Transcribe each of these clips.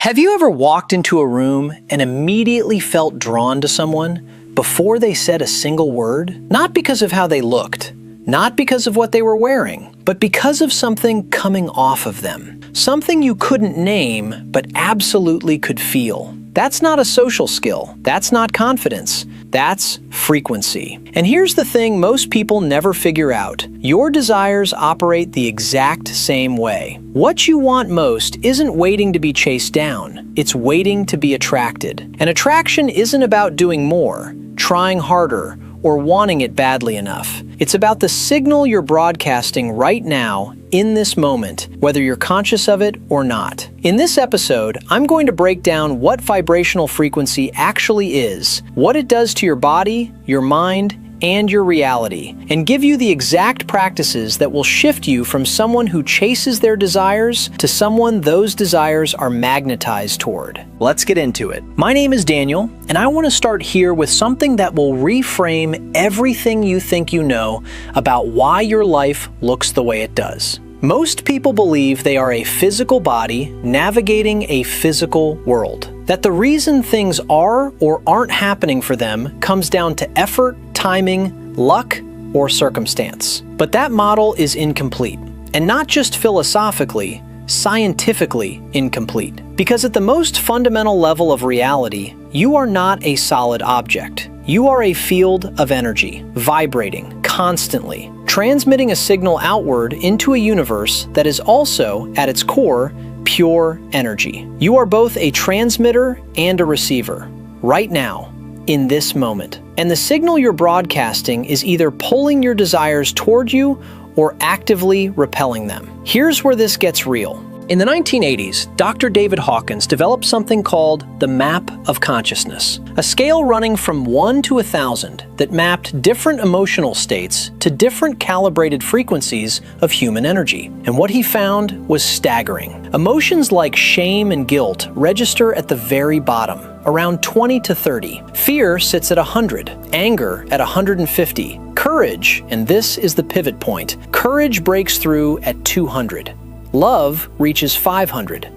Have you ever walked into a room and immediately felt drawn to someone before they said a single word? Not because of how they looked, not because of what they were wearing, but because of something coming off of them. Something you couldn't name, but absolutely could feel. That's not a social skill. That's not confidence. That's frequency. And here's the thing most people never figure out. Your desires operate the exact same way. What you want most isn't waiting to be chased down. It's waiting to be attracted. And attraction isn't about doing more, trying harder, or wanting it badly enough. It's about the signal you're broadcasting right now, in this moment, whether you're conscious of it or not. In this episode, I'm going to break down what vibrational frequency actually is, what it does to your body, your mind, and your reality, and give you the exact practices that will shift you from someone who chases their desires to someone those desires are magnetized toward. Let's get into it. My name is Daniel, and I want to start here with something that will reframe everything you think you know about why your life looks the way it does. Most people believe they are a physical body navigating a physical world. That the reason things are or aren't happening for them comes down to effort, timing, luck, or circumstance. But that model is incomplete. And not just philosophically, scientifically incomplete. Because at the most fundamental level of reality, you are not a solid object. You are a field of energy, vibrating constantly, transmitting a signal outward into a universe that is also, at its core, pure energy. You are both a transmitter and a receiver, right now, in this moment. And the signal you're broadcasting is either pulling your desires toward you or actively repelling them. Here's where this gets real. In the 1980s, Dr. David Hawkins developed something called the map of consciousness, a scale running from 1 to 1,000 that mapped different emotional states to different calibrated frequencies of human energy. And what he found was staggering. Emotions like shame and guilt register at the very bottom, around 20 to 30. Fear sits at 100, anger at 150. Courage, and this is the pivot point, courage breaks through at 200. Love reaches 500.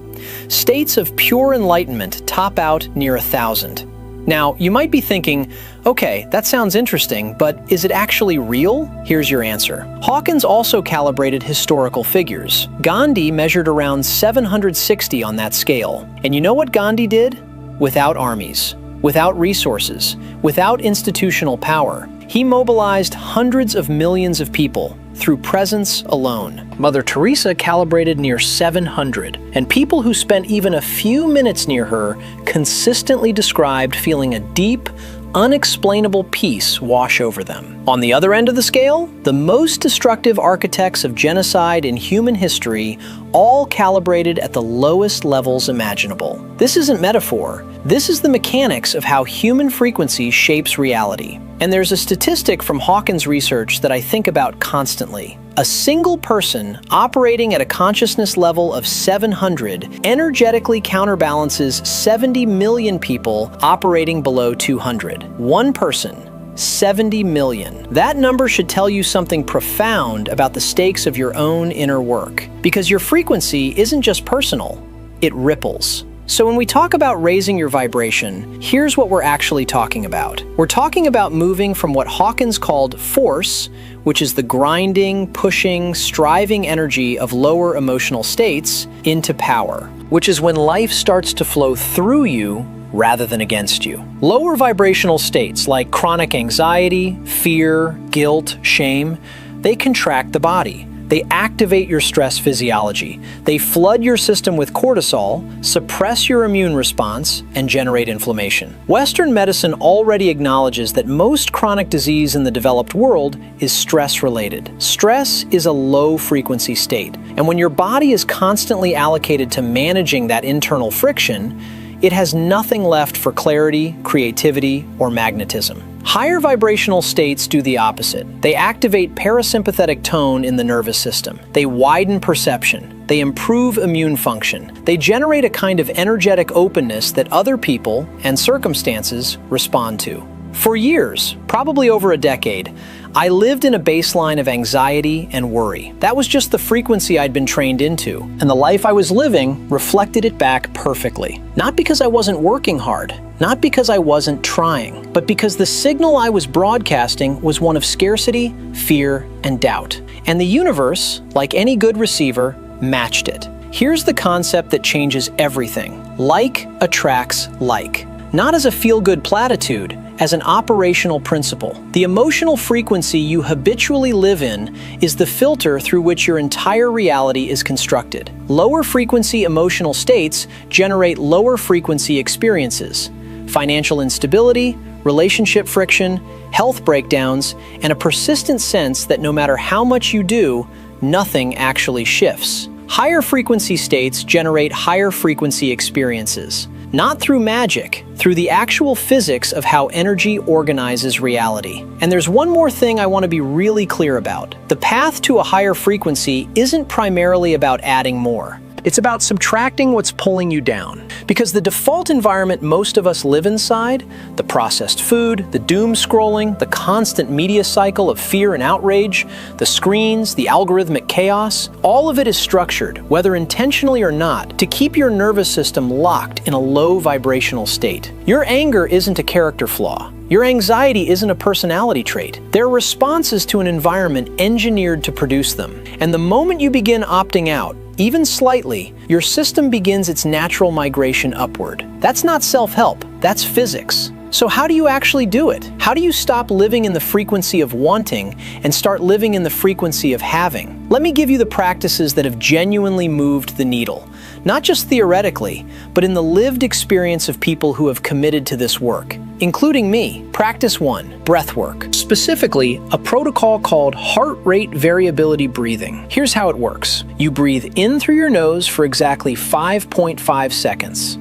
States of pure enlightenment top out near 1,000. Now, you might be thinking, okay, that sounds interesting, but is it actually real? Here's your answer. Hawkins also calibrated historical figures. Gandhi measured around 760 on that scale. And you know what Gandhi did? Without armies, without resources, without institutional power. He mobilized hundreds of millions of people through presence alone. Mother Teresa calibrated near 700, and people who spent even a few minutes near her consistently described feeling a deep, unexplainable peace wash over them. On the other end of the scale, the most destructive architects of genocide in human history all calibrated at the lowest levels imaginable. This isn't metaphor. This is the mechanics of how human frequency shapes reality. And there's a statistic from Hawkins' research that I think about constantly. A single person operating at a consciousness level of 700 energetically counterbalances 70 million people operating below 200. One person, 70 million. That number should tell you something profound about the stakes of your own inner work. Because your frequency isn't just personal, it ripples. So when we talk about raising your vibration, here's what we're actually talking about. We're talking about moving from what Hawkins called force, which is the grinding, pushing, striving energy of lower emotional states, into power, which is when life starts to flow through you rather than against you. Lower vibrational states like chronic anxiety, fear, guilt, shame, they contract the body. They activate your stress physiology. They flood your system with cortisol, suppress your immune response, and generate inflammation. Western medicine already acknowledges that most chronic disease in the developed world is stress-related. Stress is a low-frequency state, and when your body is constantly allocated to managing that internal friction, it has nothing left for clarity, creativity, or magnetism. Higher vibrational states do the opposite. They activate parasympathetic tone in the nervous system. They widen perception. They improve immune function. They generate a kind of energetic openness that other people and circumstances respond to. For years, probably over a decade, I lived in a baseline of anxiety and worry. That was just the frequency I'd been trained into, and the life I was living reflected it back perfectly. Not because I wasn't working hard, not because I wasn't trying, but because the signal I was broadcasting was one of scarcity, fear, and doubt. And the universe, like any good receiver, matched it. Here's the concept that changes everything. Like attracts like. Not as a feel-good platitude, as an operational principle. The emotional frequency you habitually live in is the filter through which your entire reality is constructed. Lower frequency emotional states generate lower frequency experiences. Financial instability, relationship friction, health breakdowns, and a persistent sense that no matter how much you do, nothing actually shifts. Higher frequency states generate higher frequency experiences. Not through magic, through the actual physics of how energy organizes reality. And there's one more thing I want to be really clear about. The path to a higher frequency isn't primarily about adding more. It's about subtracting what's pulling you down. Because the default environment most of us live inside, the processed food, the doom scrolling, the constant media cycle of fear and outrage, the screens, the algorithmic chaos, all of it is structured, whether intentionally or not, to keep your nervous system locked in a low vibrational state. Your anger isn't a character flaw. Your anxiety isn't a personality trait. They're responses to an environment engineered to produce them. And the moment you begin opting out, even slightly, your system begins its natural migration upward. That's not self-help, that's physics. So how do you actually do it? How do you stop living in the frequency of wanting and start living in the frequency of having? Let me give you the practices that have genuinely moved the needle. Not just theoretically, but in the lived experience of people who have committed to this work, including me. Practice 1, breathwork. Specifically, a protocol called heart rate variability breathing. Here's how it works. You breathe in through your nose for exactly 5.5 seconds.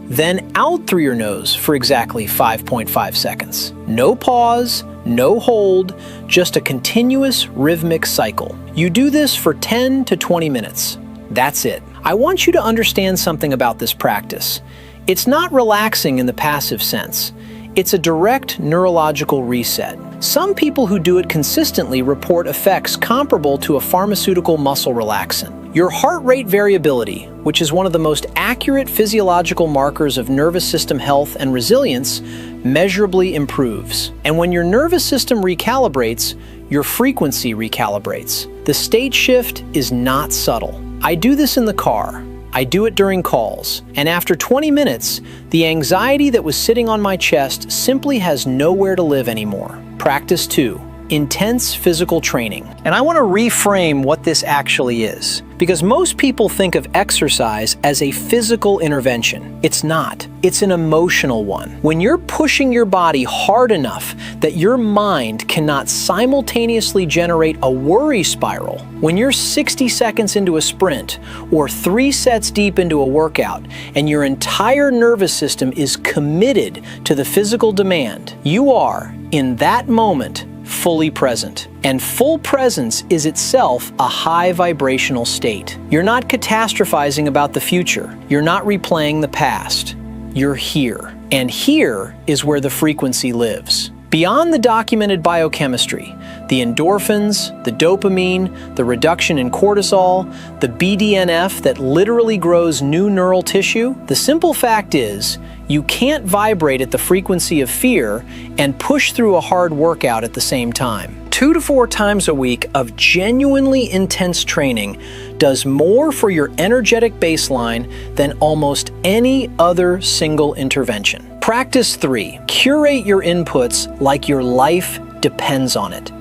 Then out through your nose for exactly 5.5 seconds. No pause, no hold, just a continuous rhythmic cycle. You do this for 10 to 20 minutes. That's it. I want you to understand something about this practice. It's not relaxing in the passive sense. It's a direct neurological reset. Some people who do it consistently report effects comparable to a pharmaceutical muscle relaxant. Your heart rate variability, which is one of the most accurate physiological markers of nervous system health and resilience, measurably improves. And when your nervous system recalibrates, your frequency recalibrates. The state shift is not subtle. I do this in the car. I do it during calls. And after 20 minutes, the anxiety that was sitting on my chest simply has nowhere to live anymore. Practice 2. Intense physical training. And I want to reframe what this actually is, because most people think of exercise as a physical intervention. It's not. It's an emotional one. When you're pushing your body hard enough that your mind cannot simultaneously generate a worry spiral, when you're 60 seconds into a sprint or 3 sets deep into a workout and your entire nervous system is committed to the physical demand, you are, in that moment, fully present. And full presence is itself a high vibrational state. You're not catastrophizing about the future. You're not replaying the past. You're here. And here is where the frequency lives. Beyond the documented biochemistry, the endorphins, the dopamine, the reduction in cortisol, the BDNF that literally grows new neural tissue, the simple fact is, you can't vibrate at the frequency of fear and push through a hard workout at the same time. 2 to 4 times a week of genuinely intense training does more for your energetic baseline than almost any other single intervention. Practice 3. Curate your inputs like your life depends on it.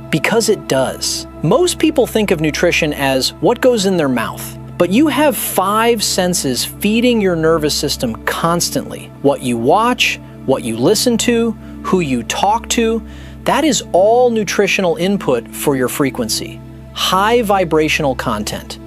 Because it does. Most people think of nutrition as what goes in their mouth. But you have 5 senses feeding your nervous system constantly. What you watch, what you listen to, who you talk to, that is all nutritional input for your frequency. High vibrational content.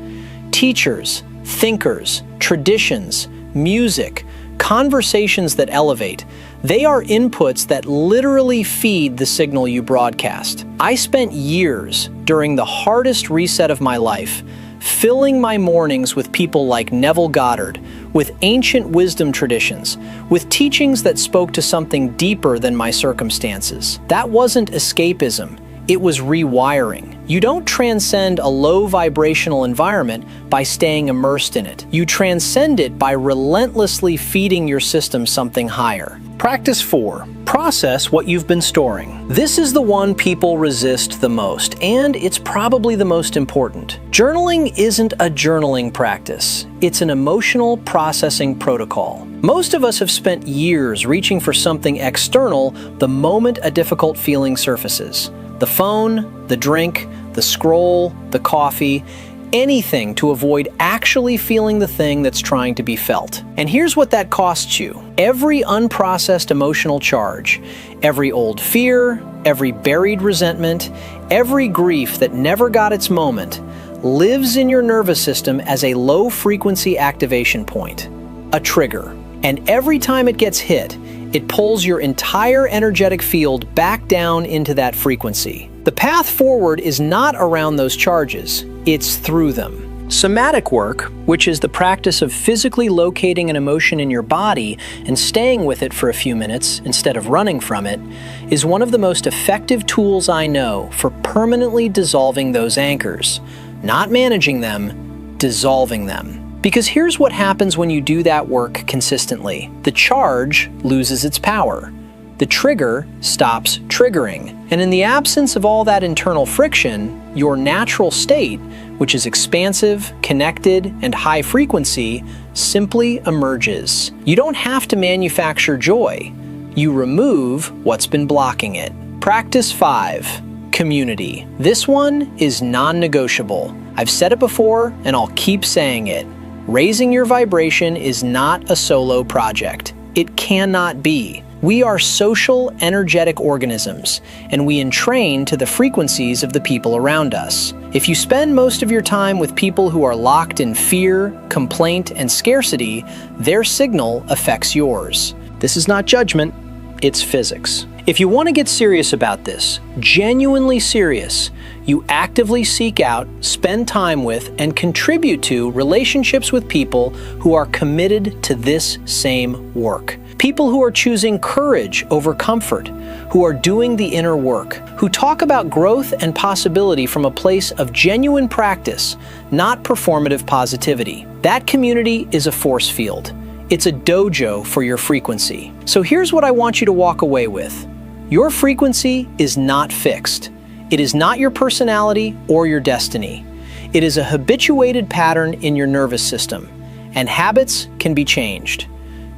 Teachers, thinkers, traditions, music, conversations that elevate, they are inputs that literally feed the signal you broadcast. I spent years during the hardest reset of my life filling my mornings with people like Neville Goddard, with ancient wisdom traditions, with teachings that spoke to something deeper than my circumstances. That wasn't escapism. It was rewiring. You don't transcend a low vibrational environment by staying immersed in it. You transcend it by relentlessly feeding your system something higher. Practice 4. Process what you've been storing. This is the one people resist the most, and it's probably the most important. Journaling isn't a journaling practice. It's an emotional processing protocol. Most of us have spent years reaching for something external the moment a difficult feeling surfaces. The phone, the drink, the scroll, the coffee, anything to avoid actually feeling the thing that's trying to be felt. And here's what that costs you. Every unprocessed emotional charge, every old fear, every buried resentment, every grief that never got its moment, lives in your nervous system as a low-frequency activation point, a trigger. And every time it gets hit, it pulls your entire energetic field back down into that frequency. The path forward is not around those charges, it's through them. Somatic work, which is the practice of physically locating an emotion in your body and staying with it for a few minutes instead of running from it, is one of the most effective tools I know for permanently dissolving those anchors. Not managing them, dissolving them. Because here's what happens when you do that work consistently. The charge loses its power. The trigger stops triggering. And in the absence of all that internal friction, your natural state, which is expansive, connected, and high frequency, simply emerges. You don't have to manufacture joy. You remove what's been blocking it. Practice 5. Community. This one is non-negotiable. I've said it before, and I'll keep saying it. Raising your vibration is not a solo project. It cannot be. We are social, energetic organisms, and we entrain to the frequencies of the people around us. If you spend most of your time with people who are locked in fear, complaint, and scarcity, their signal affects yours. This is not judgment, it's physics. If you want to get serious about this, genuinely serious, you actively seek out, spend time with, and contribute to relationships with people who are committed to this same work. People who are choosing courage over comfort, who are doing the inner work, who talk about growth and possibility from a place of genuine practice, not performative positivity. That community is a force field. It's a dojo for your frequency. So here's what I want you to walk away with. Your frequency is not fixed. It is not your personality or your destiny. It is a habituated pattern in your nervous system, and habits can be changed.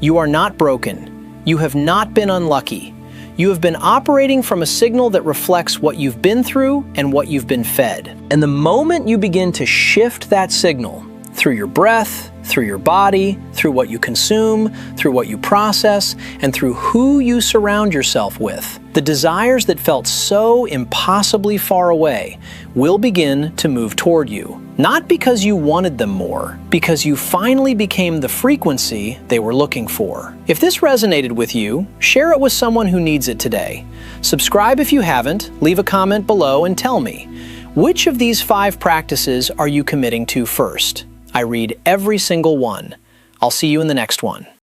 You are not broken. You have not been unlucky. You have been operating from a signal that reflects what you've been through and what you've been fed. And the moment you begin to shift that signal through your breath, through your body, through what you consume, through what you process, and through who you surround yourself with, the desires that felt so impossibly far away will begin to move toward you. Not because you wanted them more, because you finally became the frequency they were looking for. If this resonated with you, share it with someone who needs it today. Subscribe if you haven't, leave a comment below and tell me, which of these 5 practices are you committing to first? I read every single one. I'll see you in the next one.